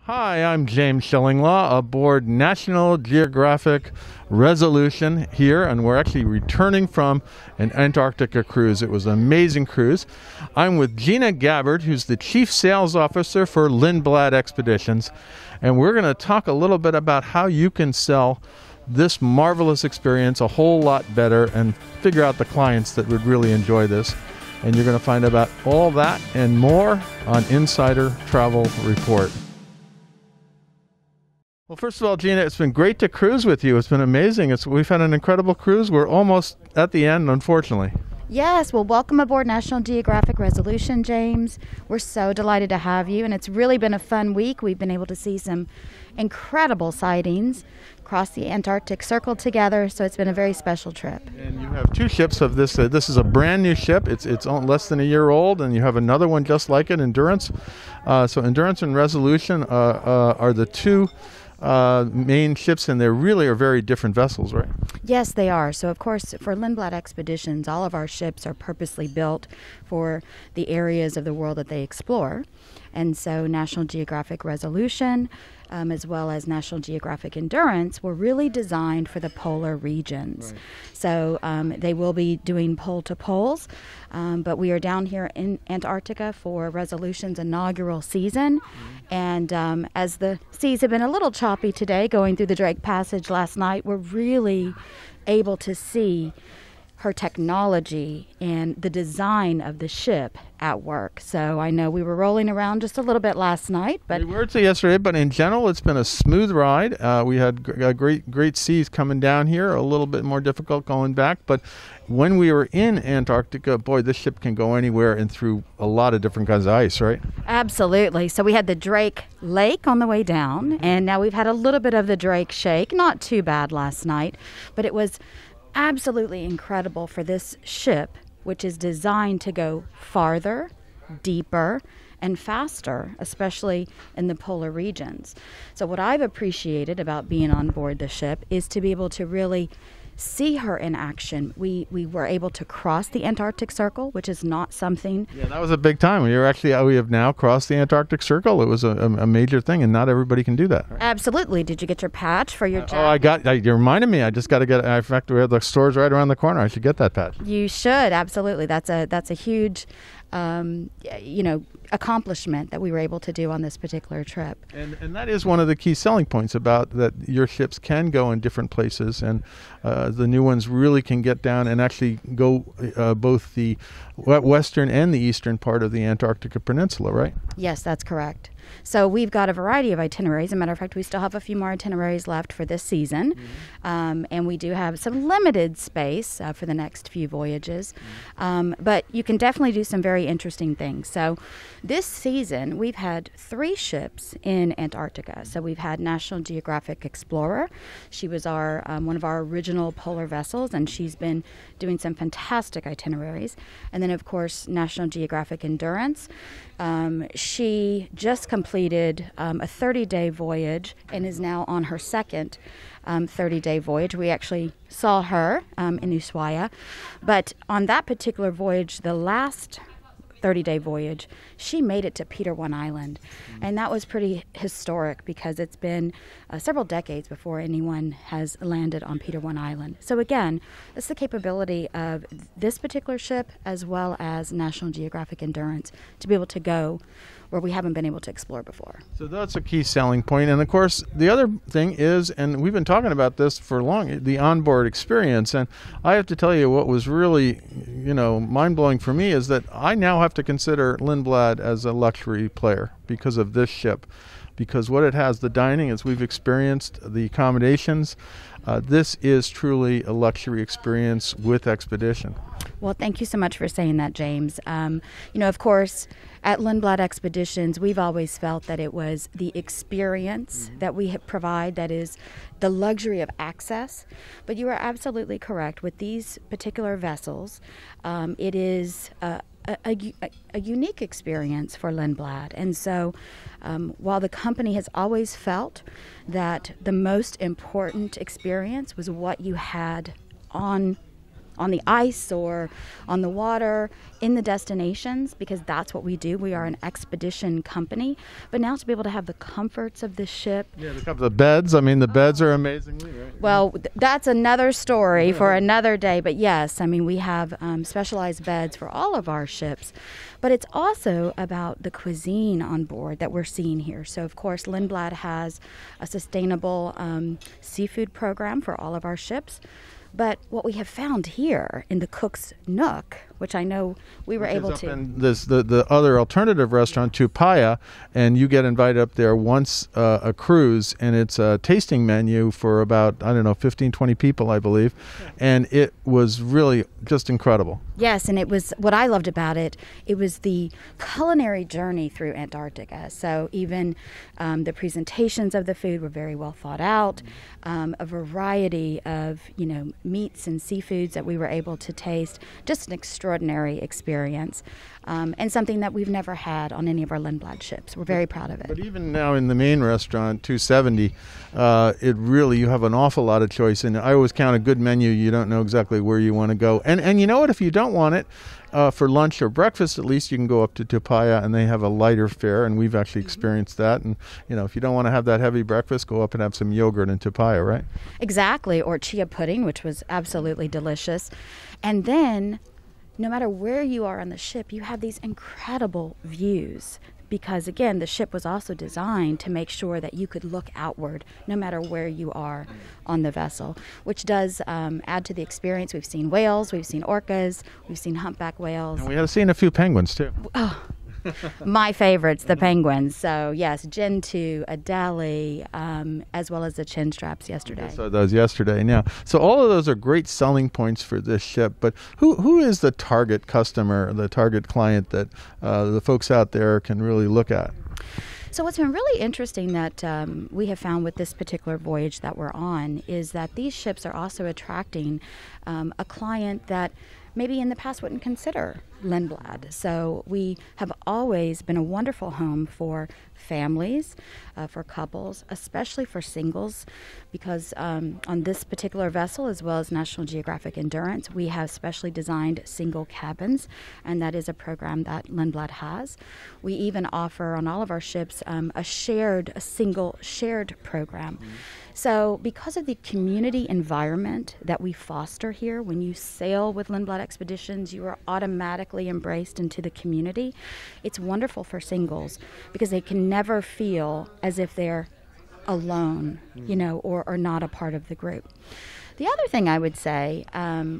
Hi, I'm James Schillinglaw aboard National Geographic Resolution here, and we're actually returning from an Antarctica cruise. It was an amazing cruise. I'm with Gina Gabbard, who's the Chief Sales Officer for Lindblad Expeditions, and we're going to talk a little bit about how you can sell this marvelous experience a whole lot better and figure out the clients that would really enjoy this. And you're going to find out about all that and more on Insider Travel Report. Well, first of all, Gina, it's been great to cruise with you. It's been amazing. We've had an incredible cruise. We're almost at the end, unfortunately. Yes, well, welcome aboard National Geographic Resolution, James. We're so delighted to have you, and it's really been a fun week. We've been able to see some incredible sightings across the Antarctic Circle together, so it's been a very special trip. And you have two ships of this. This is a brand new ship. It's less than a year old, and you have another one just like it, Endurance. So Endurance and Resolution are the two main ships, and they really are very different vessels, right? Yes, they are. So, of course, for Lindblad Expeditions, all of our ships are purposely built for the areas of the world that they explore. And so National Geographic Resolution, as well as National Geographic Endurance, were really designed for the polar regions. Right. So they will be doing pole-to-poles, but we are down here in Antarctica for Resolution's inaugural season. And as the seas have been a little choppy today, going through the Drake Passage last night, we're really able to see her technology and the design of the ship at work. So I know we were rolling around just a little bit last night, but we were yesterday. But in general, it's been a smooth ride. We had great seas coming down here. A little bit more difficult going back, but when we were in Antarctica, boy, this ship can go anywhere and through a lot of different kinds of ice, right? Absolutely. So we had the Drake Lake on the way down, and now we've had a little bit of the Drake Shake. Not too bad last night, but it was absolutely incredible for this ship, which is designed to go farther, deeper, and faster, especially in the polar regions. So what I've appreciated about being on board the ship is to be able to really see her in action. We were able to cross the Antarctic Circle, which is not something. Yeah, that was a big time. We have now crossed the Antarctic Circle. It was a major thing, and not everybody can do that. Right? Absolutely. Did you get your patch for your jacket? You reminded me. I just got to get it. In fact, we have the stores right around the corner. I should get that patch. You should, absolutely. That's a huge accomplishment that we were able to do on this particular trip. And that is one of the key selling points about that your ships can go in different places, and the new ones really can get down and actually go both the western and the eastern part of the Antarctica Peninsula, right? Yes, that's correct. So we've got a variety of itineraries. As a matter of fact, we still have a few more itineraries left for this season. Mm-hmm. And we do have some limited space for the next few voyages. Mm-hmm. But you can definitely do some very interesting things. So this season, we've had 3 ships in Antarctica. So we've had National Geographic Explorer. She was one of our original polar vessels, and she's been doing some fantastic itineraries. And then, of course, National Geographic Endurance. She just completed a 30-day voyage and is now on her second 30-day voyage. We actually saw her in Ushuaia. But on that particular voyage, the last 30-day voyage, she made it to Peter I Island. And that was pretty historic because it's been several decades before anyone has landed on Peter I Island. So again, it's the capability of this particular ship as well as National Geographic Endurance to be able to go where we haven't been able to explore before. So that's a key selling point. And of course, the other thing is, and we've been talking about this for long, the onboard experience. And I have to tell you what was really, mind-blowing for me is that I now have to consider Lindblad as a luxury player because of this ship. Because what it has, the dining, as we've experienced, the accommodations, this is truly a luxury experience with expedition. Well, thank you so much for saying that, James. Of course, at Lindblad Expeditions, we've always felt that it was the experience that we provide that is the luxury of access. But you are absolutely correct. With these particular vessels, it is a unique experience for Lindblad. And so while the company has always felt that the most important experience was what you had on on the ice or on the water in the destinations, because that's what we do. We are an expedition company. But now to be able to have the comforts of the ship. Yeah, the beds. I mean, the beds are amazingly, right? Well, that's another story for another day. But yes, I mean, we have specialized beds for all of our ships. But it's also about the cuisine on board that we're seeing here. So, of course, Lindblad has a sustainable seafood program for all of our ships. But what we have found here in the Cook's Nook, which I know we were able to... And the other alternative restaurant, Tupaya, and you get invited up there once a cruise, and it's a tasting menu for about, 15, 20 people, I believe. And it was really just incredible. Yes, and it was, what I loved about it, it was the culinary journey through Antarctica. So even the presentations of the food were very well thought out. A variety of, meats and seafoods that we were able to taste. Just an extraordinary experience, and something that we've never had on any of our Lindblad ships. We're very proud of it. But even now in the main restaurant, 270, you have an awful lot of choice. And I always count a good menu. You don't know exactly where you want to go. And you know what? If you don't want it for lunch or breakfast, at least you can go up to Tupaya, and they have a lighter fare. And we've actually experienced that. And, if you don't want to have that heavy breakfast, go up and have some yogurt in Tupaya, right? Exactly. Or chia pudding, which was absolutely delicious. And then, no matter where you are on the ship, you have these incredible views. Because, again, the ship was also designed to make sure that you could look outward no matter where you are on the vessel, which does add to the experience. We've seen whales, we've seen orcas, we've seen humpback whales. And we have seen a few penguins, too. Oh, my favorites, the penguins. So, yes, Gentoo, Adelie, as well as the chin straps yesterday. I saw those yesterday. Now, so all of those are great selling points for this ship. But who is the target customer, the target client that the folks out there can really look at? So what's been really interesting that we have found with this particular voyage that we're on is that these ships are also attracting a client that maybe in the past wouldn't consider Lindblad. So we have always been a wonderful home for families, for couples, especially for singles, because on this particular vessel, as well as National Geographic Endurance, we have specially designed single cabins, and that is a program that Lindblad has. We even offer on all of our ships a single shared program. Mm-hmm. So because of the community environment that we foster here, when you sail with Lindblad Expeditions, you are automatically embraced into the community. It's wonderful for singles because they can never feel as if they're alone, or not a part of the group. The other thing I would say,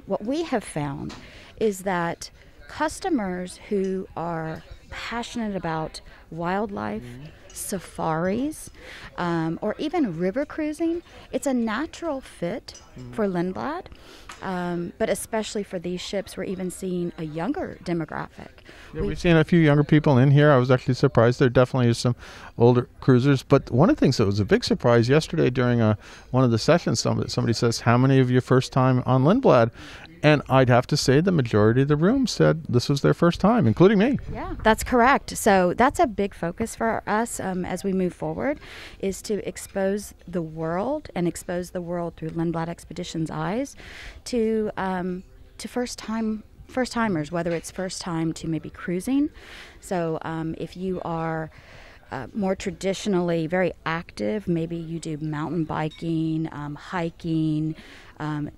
what we have found is that customers who are passionate about wildlife, safaris, or even river cruising, it's a natural fit for Lindblad. But especially for these ships, we're even seeing a younger demographic. Yeah, we've seen a few younger people in here. I was actually surprised. There definitely is some older cruisers. But one of the things that was a big surprise yesterday during one of the sessions, somebody says, how many of you first time on Lindblad? And I'd have to say the majority of the room said this was their first time, including me. Yeah, that's correct. So that's a big focus for us as we move forward, is to expose the world and expose the world through Lindblad Expeditions' eyes to first-timers, whether it's first time to maybe cruising. So if you are more traditionally very active, maybe you do mountain biking, hiking,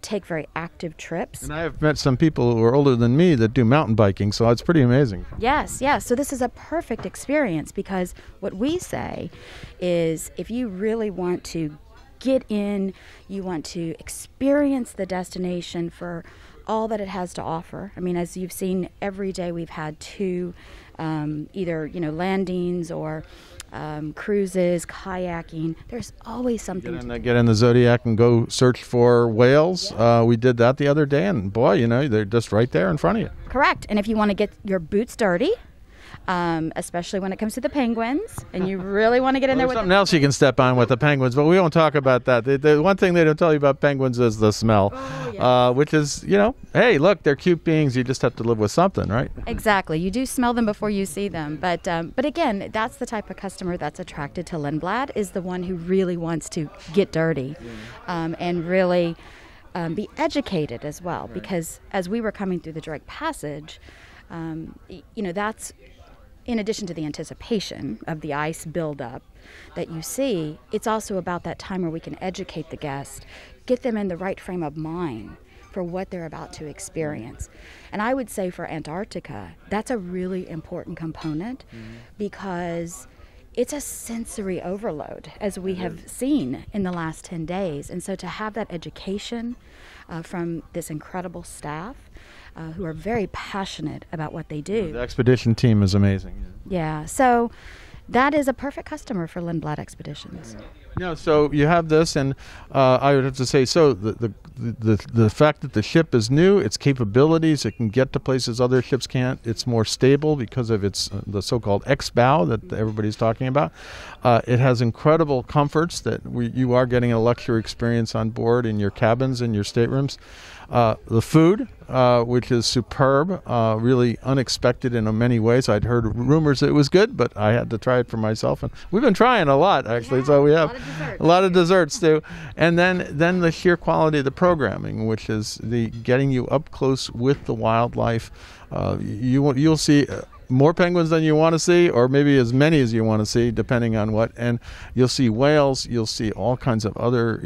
take very active trips. And I have met some people who are older than me that do mountain biking, so it's pretty amazing. Yes. So this is a perfect experience, because what we say is if you really want to get in, you want to experience the destination for all that it has to offer. I mean, as you've seen, every day we've had two either landings or cruises, kayaking. There's always something to do. Get in the Zodiac and go search for whales. Yeah. We did that the other day, and boy, they're just right there in front of you. Correct. And if you want to get your boots dirty, especially when it comes to the penguins, and you really want to get in there with something else you can step on with the penguins, but we won't talk about that. The one thing they don't tell you about penguins is the smell, which is, hey, look, they're cute beings. You just have to live with something, right? Exactly. You do smell them before you see them. But again, that's the type of customer that's attracted to Lindblad, is the one who really wants to get dirty and really be educated as well, because as we were coming through the Drake Passage, that's in addition to the anticipation of the ice buildup that you see, it's also about that time where we can educate the guest, get them in the right frame of mind for what they're about to experience. And I would say for Antarctica, that's a really important component because it's a sensory overload, as we have seen in the last 10 days. And so to have that education from this incredible staff who are very passionate about what they do. The expedition team is amazing. Yeah, so that is a perfect customer for Lindblad Expeditions. Yeah, so you have this, and I would have to say, so the fact that the ship is new, its capabilities, it can get to places other ships can't. It's more stable because of its the so-called X-bow that everybody's talking about. It has incredible comforts that you are getting a luxury experience on board in your cabins and your staterooms. The food, which is superb, really unexpected in many ways. I'd heard rumors that it was good, but I had to try it for myself, and we've been trying a lot actually. So we have a lot of desserts too, and then the sheer quality of the programming, which is the getting you up close with the wildlife. You'll see more penguins than you want to see, or maybe as many as you want to see, depending on what. And you'll see whales. You'll see all kinds of other,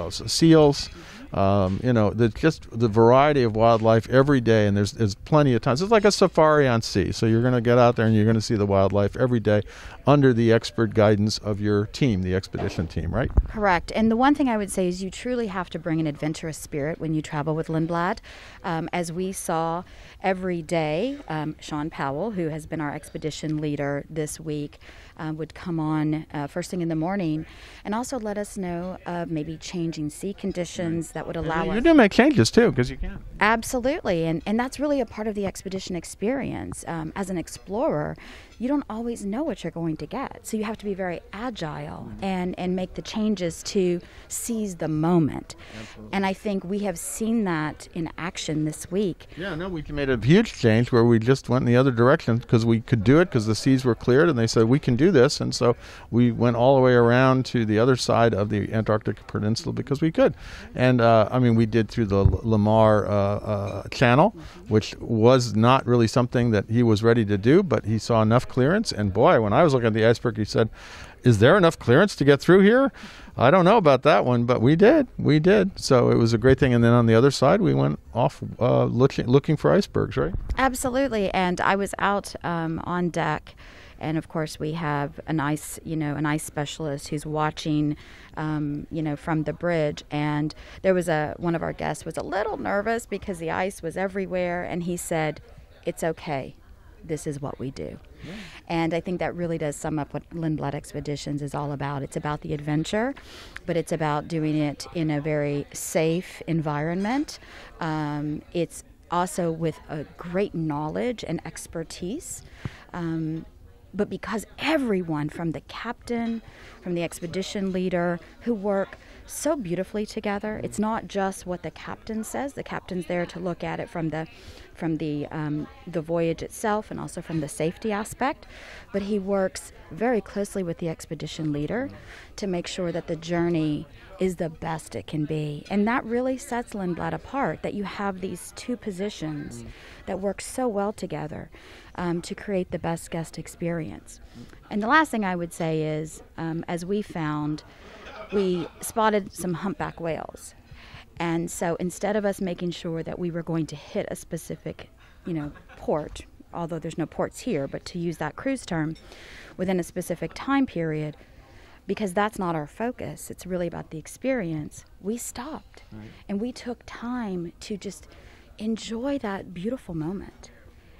seals. Just the variety of wildlife every day, and there's plenty of times. It's like a safari on sea. So you're going to get out there and you're going to see the wildlife every day under the expert guidance of your team, the expedition team, right? Correct. And the one thing I would say is you truly have to bring an adventurous spirit when you travel with Lindblad. As we saw every day, Sean Powell, who has been our expedition leader this week, would come on first thing in the morning and also let us know of maybe changing sea conditions that would allow us. You do make changes too, because you can. Absolutely. And that's really a part of the expedition experience. As an explorer, you don't always know what you're going to get. So you have to be very agile and make the changes to seize the moment. Absolutely. And I think we have seen that in action this week. Yeah, no, we made a huge change where we just went in the other direction because we could do it because the seas were cleared, and they said we can do this. And so we went all the way around to the other side of the Antarctic Peninsula because we could. And we did through the Lamar Channel, which was not really something that he was ready to do, but he saw enough clearance. And boy, when I was looking at the iceberg, he said, "Is there enough clearance to get through here?" I don't know about that one, but we did. So it was a great thing. And then on the other side, we went off looking for icebergs, right? Absolutely. And I was out on deck. And of course, we have an ice specialist who's watching, from the bridge. And there was one of our guests was a little nervous because the ice was everywhere. And he said, "It's okay. This is what we do." Yeah. And I think that really does sum up what Lindblad Expeditions is all about. It's about the adventure, but it's about doing it in a very safe environment. It's also with a great knowledge and expertise. But because everyone, from the captain, from the expedition leader, who work so beautifully together, it's not just what the captain says. The captain's there to look at it from the voyage itself and also from the safety aspect, but he works very closely with the expedition leader to make sure that the journey is the best it can be. And that really sets Lindblad apart, that you have these two positions that work so well together to create the best guest experience. And the last thing I would say is, as we found, we spotted some humpback whales. And so instead of us making sure that we were going to hit a specific, port, although there's no ports here, but to use that cruise term, within a specific time period, because that's not our focus, it's really about the experience, we stopped. Right. And we took time to just enjoy that beautiful moment.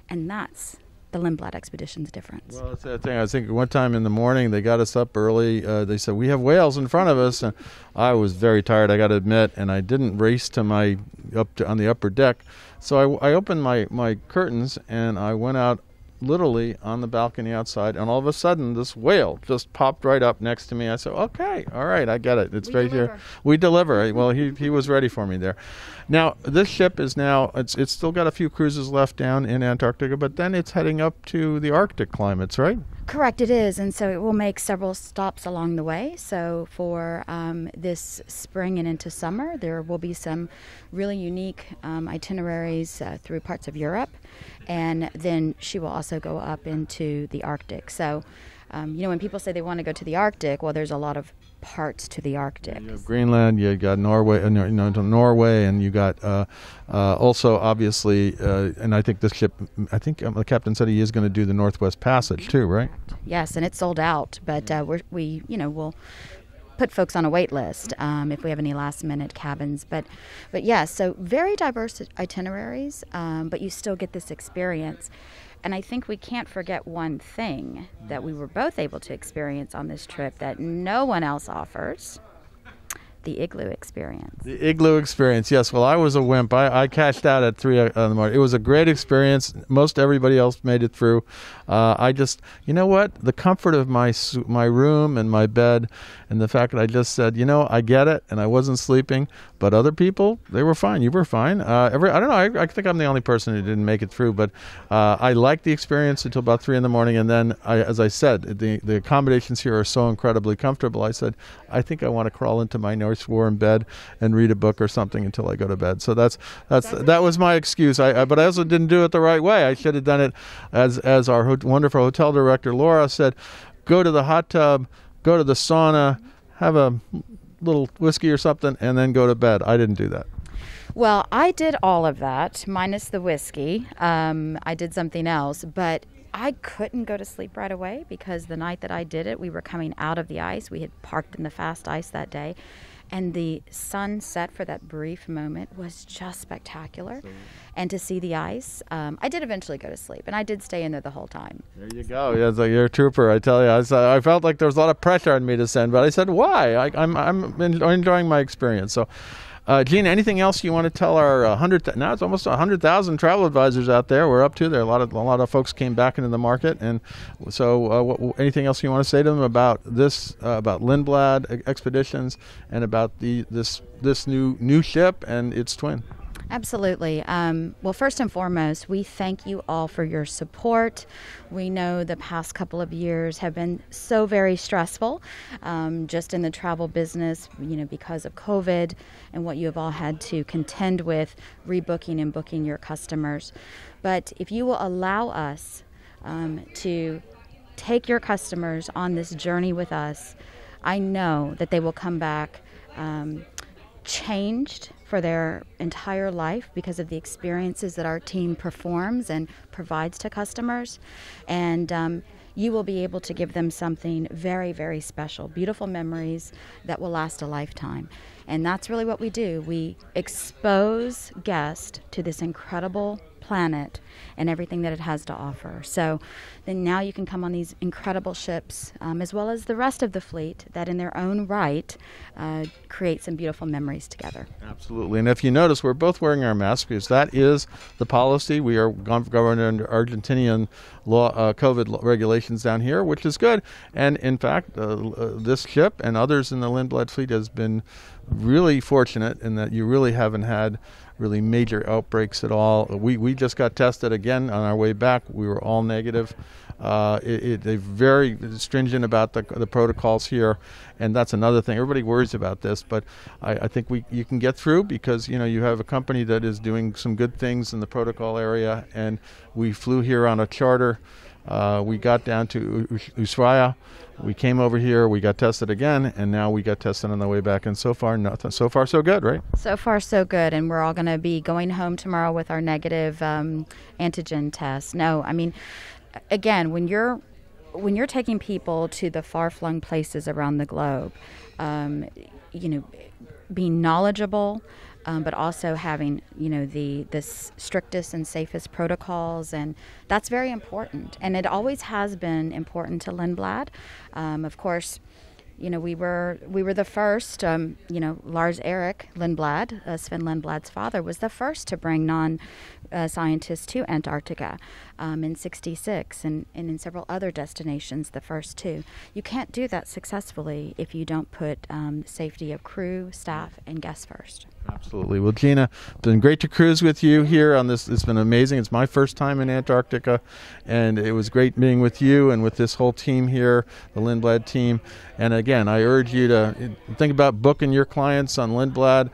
And that's the Lindblad Expedition's difference. Well, that's the thing. I think one time in the morning they got us up early. They said, "We have whales in front of us." And I was very tired, I got to admit, and I didn't race to on the upper deck. So I opened my curtains and I went out literally on the balcony outside, and all of a sudden this whale just popped right up next to me. I said, "Okay, all right, I get it. It's right here. We deliver." Well, he was ready for me there. Now, this ship is it's still got a few cruises left down in Antarctica, but then it's heading up to the Arctic climates, right? Correct, it is, and so it will make several stops along the way. So for this spring and into summer, there will be some really unique itineraries through parts of Europe, and then she will also go up into the Arctic. So, when people say they want to go to the Arctic, well, there's a lot of parts to the Arctic. You have Greenland, you got Norway, Norway, and you got also obviously, and I think this ship, I think the captain said he is going to do the Northwest Passage too, right? Yes, and it's sold out, but we'll put folks on a wait list if we have any last minute cabins. But yes, so very diverse itineraries, but you still get this experience. And I think we can't forget one thing that we were both able to experience on this trip that no one else offers: the igloo experience. The igloo experience, yes. Well, I was a wimp. I cashed out at 3 in the morning. It was a great experience. Most everybody else made it through. I just, you know what? The comfort of my room and my bed, and the fact that I just said, I get it, and I wasn't sleeping. But other people, they were fine. You were fine. I don't know. I think I'm the only person who didn't make it through. But I liked the experience until about 3 in the morning. And then, as I said, the accommodations here are so incredibly comfortable. I said, I think I want to crawl into my nice warm bed and read a book or something until I go to bed. So that was my excuse. But I also didn't do it the right way. I should have done it as our wonderful hotel director Laura said: go to the hot tub, go to the sauna, have a little whiskey or something, and then go to bed. I didn't do that. Well, I did all of that, minus the whiskey. I did something else, but I couldn't go to sleep right away because the night that I did it, we were coming out of the ice. We had parked in the fast ice that day, and the sunset for that brief moment was just spectacular. And to see the ice, I did eventually go to sleep, and I did stay in there the whole time. There you go. Yeah, so you're a trooper, I tell you. I felt like there was a lot of pressure on me to send, but I said, why? I'm enjoying my experience. So, Gene, anything else you want to tell our now it's almost 100,000 travel advisors out there. We're up to there. A lot of folks came back into the market, and so anything else you want to say to them about this, about Lindblad Expeditions, and about this new ship and its twin? Absolutely. Well, first and foremost, we thank you all for your support. We know the past couple of years have been so very stressful, just in the travel business, because of COVID and what you have all had to contend with, rebooking and booking your customers. But if you will allow us to take your customers on this journey with us, I know that they will come back changed for their entire life because of the experiences that our team performs and provides to customers. And you will be able to give them something very, very special, beautiful memories that will last a lifetime. And that's really what we do. We expose guests to this incredible planet and everything that it has to offer. So then now you can come on these incredible ships, as well as the rest of the fleet that in their own right create some beautiful memories together. Absolutely. And if you notice, we're both wearing our masks because that is the policy. We are governed under Argentinian law, COVID regulations down here, which is good. And in fact, this ship and others in the Lindblad fleet has been really fortunate in that you really haven't had really major outbreaks at all. We just got tested again on our way back. We were all negative. They're very stringent about the protocols here, and that's another thing. Everybody worries about this, but I think you can get through because you have a company that is doing some good things in the protocol area, and we flew here on a charter. We got down to Ushuaia. We came over here, we got tested again, and now we got tested on the way back. And so far, nothing. So far, so good, right? So far, so good. And we're all going to be going home tomorrow with our negative antigen test. No, I mean, again, when you're taking people to the far-flung places around the globe, being knowledgeable, but also having, the strictest and safest protocols, and that's very important. And it always has been important to Lindblad. Of course, we were the first. Lars Erik Lindblad, Sven Lindblad's father, was the first to bring non-scientists to Antarctica in '66, and in several other destinations, the first too. You can't do that successfully if you don't put safety of crew, staff, and guests first. Absolutely. Well, Gina, it's been great to cruise with you here on this. It's been amazing. It's my first time in Antarctica, and it was great being with you and with this whole team here, the Lindblad team. And again, I urge you to think about booking your clients on Lindblad.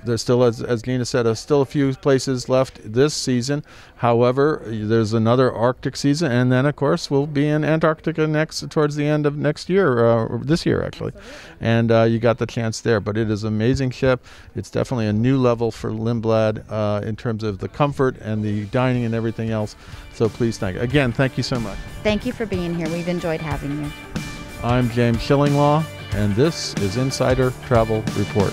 There's still, as Gina said, still a few places left this season. However, there's another Arctic season, and then, of course, we'll be in Antarctica towards the end of next year, or this year, actually. And you got the chance there. But it is an amazing ship. It's definitely a new level for Lindblad in terms of the comfort and the dining and everything else. So please thank you so much. Thank you for being here. We've enjoyed having you. I'm James Shillinglaw, and this is Insider Travel Report.